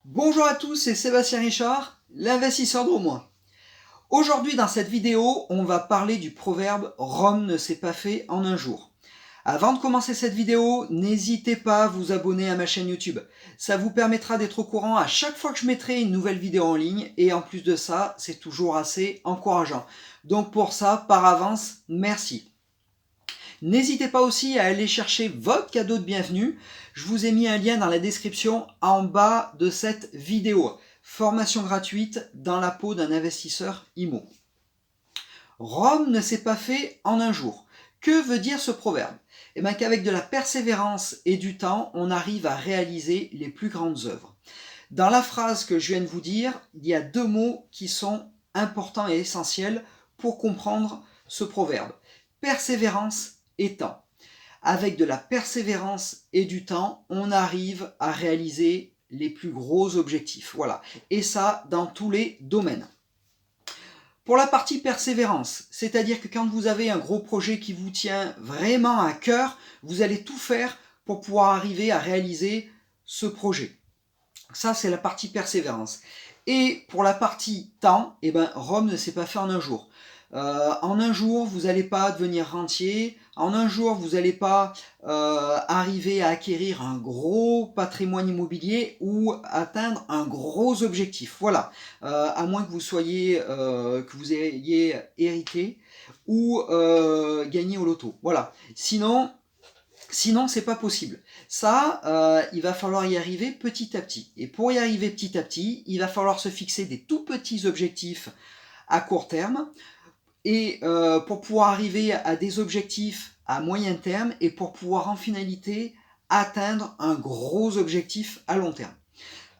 Bonjour à tous, c'est Sébastien Richard, l'investisseur drômois. Aujourd'hui dans cette vidéo, on va parler du proverbe « Rome ne s'est pas fait en un jour ». Avant de commencer cette vidéo, n'hésitez pas à vous abonner à ma chaîne YouTube. Ça vous permettra d'être au courant à chaque fois que je mettrai une nouvelle vidéo en ligne et en plus de ça, c'est toujours assez encourageant. Donc pour ça, par avance, merci. N'hésitez pas aussi à aller chercher votre cadeau de bienvenue. Je vous ai mis un lien dans la description en bas de cette vidéo. Formation gratuite dans la peau d'un investisseur IMO. Rome ne s'est pas fait en un jour. Que veut dire ce proverbe? Eh bien qu'avec de la persévérance et du temps, on arrive à réaliser les plus grandes œuvres. Dans la phrase que je viens de vous dire, il y a deux mots qui sont importants et essentiels pour comprendre ce proverbe. Persévérance et temps. Avec de la persévérance et du temps, on arrive à réaliser les plus gros objectifs. Voilà. Et ça, dans tous les domaines. Pour la partie persévérance, c'est-à-dire que quand vous avez un gros projet qui vous tient vraiment à cœur, vous allez tout faire pour pouvoir arriver à réaliser ce projet. Ça, c'est la partie persévérance. Et pour la partie temps, eh ben, Rome ne s'est pas fait en un jour. En un jour, vous n'allez pas devenir rentier. En un jour, vous n'allez pas arriver à acquérir un gros patrimoine immobilier ou atteindre un gros objectif. Voilà. À moins que vous soyez, que vous ayez hérité ou gagné au loto. Voilà. Sinon, c'est pas possible. Ça, il va falloir y arriver petit à petit. Et pour y arriver petit à petit, il va falloir se fixer des tout petits objectifs à court terme et pour pouvoir arriver à des objectifs à moyen terme et pour pouvoir en finalité atteindre un gros objectif à long terme.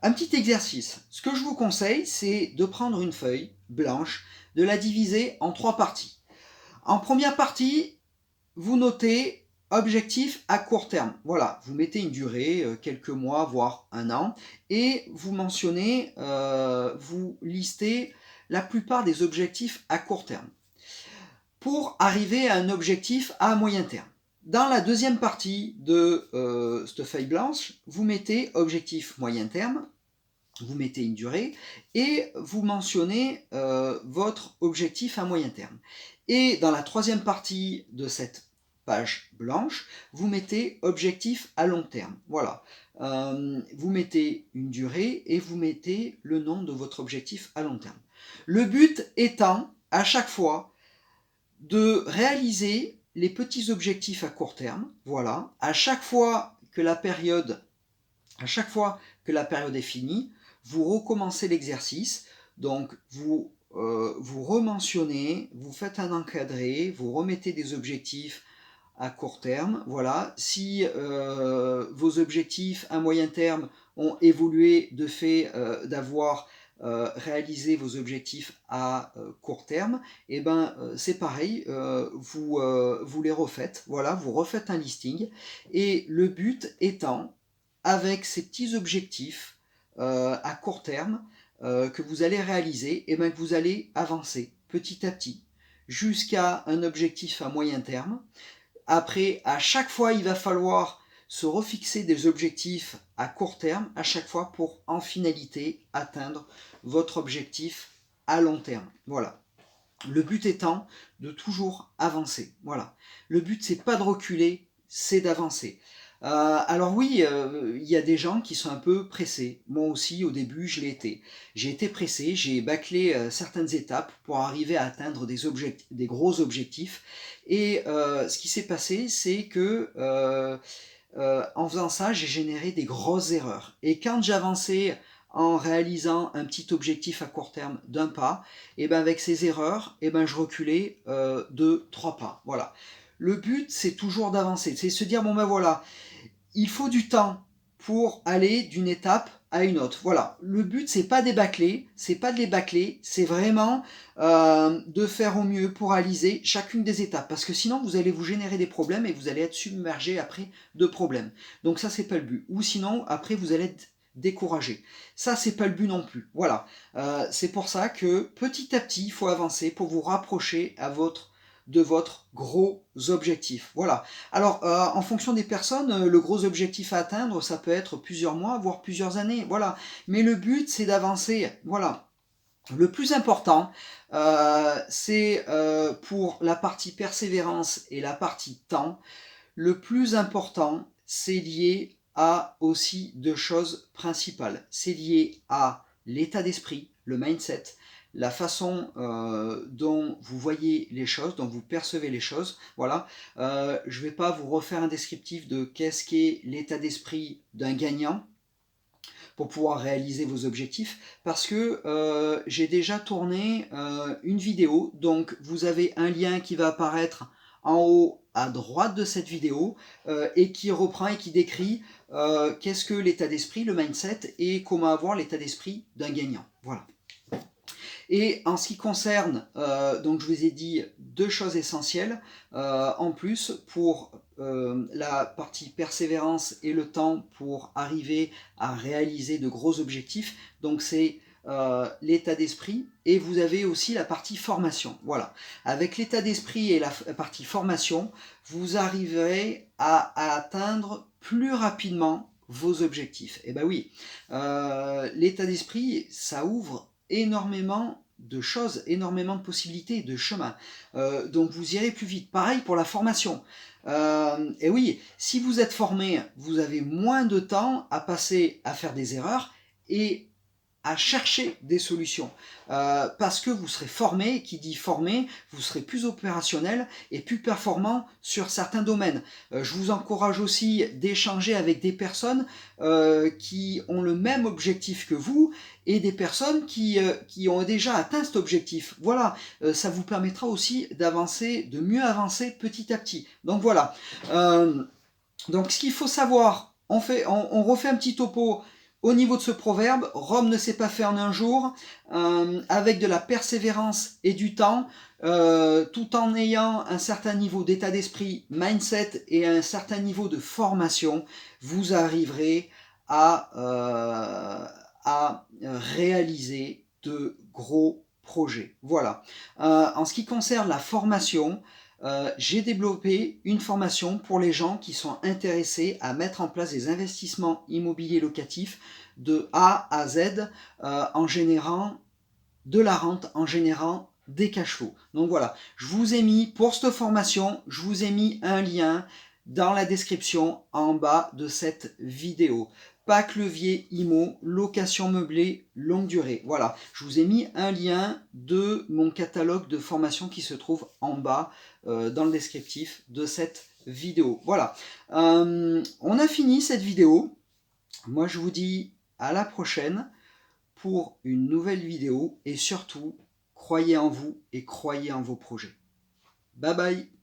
Un petit exercice. Ce que je vous conseille, c'est de prendre une feuille blanche, de la diviser en trois parties. En première partie, vous notez objectif à court terme. Voilà, vous mettez une durée, quelques mois, voire un an, et vous mentionnez, vous listez la plupart des objectifs à court terme pour arriver à un objectif à moyen terme. Dans la deuxième partie de cette feuille blanche, vous mettez objectif moyen terme, vous mettez une durée et vous mentionnez votre objectif à moyen terme. Et dans la troisième partie de cette page blanche, vous mettez objectif à long terme. Voilà. Vous mettez une durée et vous mettez le nom de votre objectif à long terme. Le but étant, à chaque fois, de réaliser les petits objectifs à court terme. Voilà. À chaque fois que la période est finie, vous recommencez l'exercice. Donc, vous rementionnez, vous faites un encadré, vous remettez des objectifs à court terme. Voilà. Si vos objectifs à moyen terme ont évolué de fait d'avoir réalisé vos objectifs à court terme, et ben c'est pareil, vous les refaites. Voilà, vous refaites un listing. Et le but étant, avec ces petits objectifs à court terme que vous allez réaliser, et bien que vous allez avancer petit à petit jusqu'à un objectif à moyen terme. Après, à chaque fois, il va falloir se refixer des objectifs à court terme, à chaque fois pour en finalité atteindre votre objectif à long terme. Voilà. Le but étant de toujours avancer. Voilà. Le but, c'est pas de reculer, c'est d'avancer. Alors oui, il y a des gens qui sont un peu pressés. Moi aussi, au début, je l'ai été. J'ai été pressé, j'ai bâclé certaines étapes pour arriver à atteindre des gros objectifs. Et ce qui s'est passé, c'est que en faisant ça, j'ai généré des grosses erreurs. Et quand j'avançais en réalisant un petit objectif à court terme d'un pas, et ben avec ces erreurs, et ben je reculais de 3 pas. Voilà. Le but, c'est toujours d'avancer. C'est se dire, bon ben voilà, il faut du temps pour aller d'une étape à une autre. Voilà. Le but, c'est pas débâcler, c'est pas de les bâcler, c'est vraiment de faire au mieux pour réaliser chacune des étapes. Parce que sinon, vous allez vous générer des problèmes et vous allez être submergé après de problèmes. Donc ça, c'est pas le but. Ou sinon, après, vous allez être découragé. Ça, c'est pas le but non plus. Voilà. C'est pour ça que petit à petit, il faut avancer pour vous rapprocher à votre de votre gros objectif. Voilà. Alors, en fonction des personnes, le gros objectif à atteindre, ça peut être plusieurs mois, voire plusieurs années. Voilà. Mais le but, c'est d'avancer. Voilà. Le plus important, c'est pour la partie persévérance et la partie temps, le plus important, c'est lié à aussi deux choses principales. C'est lié à l'état d'esprit, le mindset, la façon dont vous voyez les choses, dont vous percevez les choses. Voilà. Je ne vais pas vous refaire un descriptif de qu'est-ce qu'est l'état d'esprit d'un gagnant pour pouvoir réaliser vos objectifs, parce que j'ai déjà tourné une vidéo, donc vous avez un lien qui va apparaître en haut à droite de cette vidéo et qui reprend et qui décrit qu'est-ce que l'état d'esprit, le mindset, et comment avoir l'état d'esprit d'un gagnant. Voilà. Et en ce qui concerne, donc je vous ai dit deux choses essentielles en plus pour la partie persévérance et le temps pour arriver à réaliser de gros objectifs. Donc c'est l'état d'esprit, et vous avez aussi la partie formation. Voilà. Avec l'état d'esprit et la partie formation, vous arriverez à atteindre plus rapidement vos objectifs. Et ben oui, l'état d'esprit, ça ouvre énormément de choses, énormément de possibilités, de chemins. Donc vous irez plus vite. Pareil pour la formation. Et oui, si vous êtes formé, vous avez moins de temps à passer à faire des erreurs et à chercher des solutions. Parce que vous serez formé, qui dit formé, vous serez plus opérationnel et plus performant sur certains domaines. Je vous encourage aussi d'échanger avec des personnes qui ont le même objectif que vous et des personnes qui ont déjà atteint cet objectif. Voilà, ça vous permettra aussi d'avancer, de mieux avancer petit à petit. Donc voilà. Donc ce qu'il faut savoir, on refait un petit topo. Au niveau de ce proverbe, Rome ne s'est pas fait en un jour, avec de la persévérance et du temps, tout en ayant un certain niveau d'état d'esprit, mindset et un certain niveau de formation, vous arriverez à réaliser de gros projets. Voilà. En ce qui concerne la formation, j'ai développé une formation pour les gens qui sont intéressés à mettre en place des investissements immobiliers locatifs de A à Z en générant de la rente, en générant des cash flows. Donc voilà, je vous ai mis pour cette formation, je vous ai mis un lien dans la description en bas de cette vidéo. Pack levier IMO, location meublée, longue durée. Voilà, je vous ai mis un lien de mon catalogue de formation qui se trouve en bas dans le descriptif de cette vidéo. Voilà, on a fini cette vidéo. Moi, je vous dis à la prochaine pour une nouvelle vidéo et surtout, croyez en vous et croyez en vos projets. Bye bye!